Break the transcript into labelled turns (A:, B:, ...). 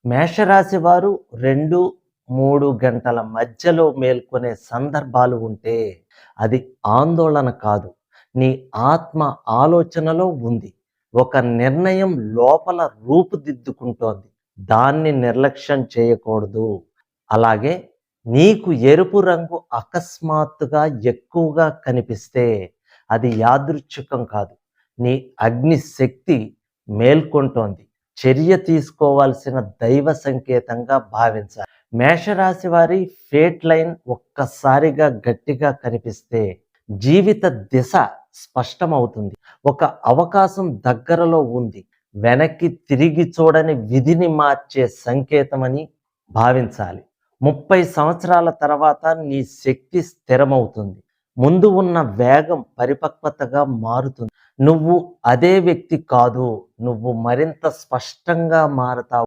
A: మేషరాశి వారు 2-3 గంటల మధ్యలో మేల్కొనే సందర్భాలు ఉంటే అది ఆందోళన కాదు. నీ ఆత్మ ఆలోచనలో ఉంది. ఒక నిర్ణయం లోపల రూపుదిద్దుకుంటోంది. దాన్ని నిర్లక్ష్యం చేయకూడదు. అలాగే నీకు ఎరుపు రంగు అకస్మాత్తుగా ఎక్కువగా కనిపిస్తే అది యాదృచ్ఛికం కాదు. నీ అగ్ని శక్తి మేల్కొంటోంది. చర్య తీసుకోవాల్సిన దైవ సంకేతంగా భావించాలి. మేషరాశి వారి ఫేట్ లైన్ ఒక్కసారిగా గట్టిగా కనిపిస్తే జీవిత దిశ స్పష్టమవుతుంది. ఒక అవకాశం దగ్గరలో ఉంది. వెనక్కి తిరిగి చూడని విధిని మార్చే సంకేతమని భావించాలి. 30 సంవత్సరాల తర్వాత నీ శక్తి స్థిరమవుతుంది. ముందు ఉన్న వేగం పరిపక్వతగా మారుతుంది. నువ్వు అదే వ్యక్తి కాదు. నువ్వు మరింత స్పష్టంగా మారతావు.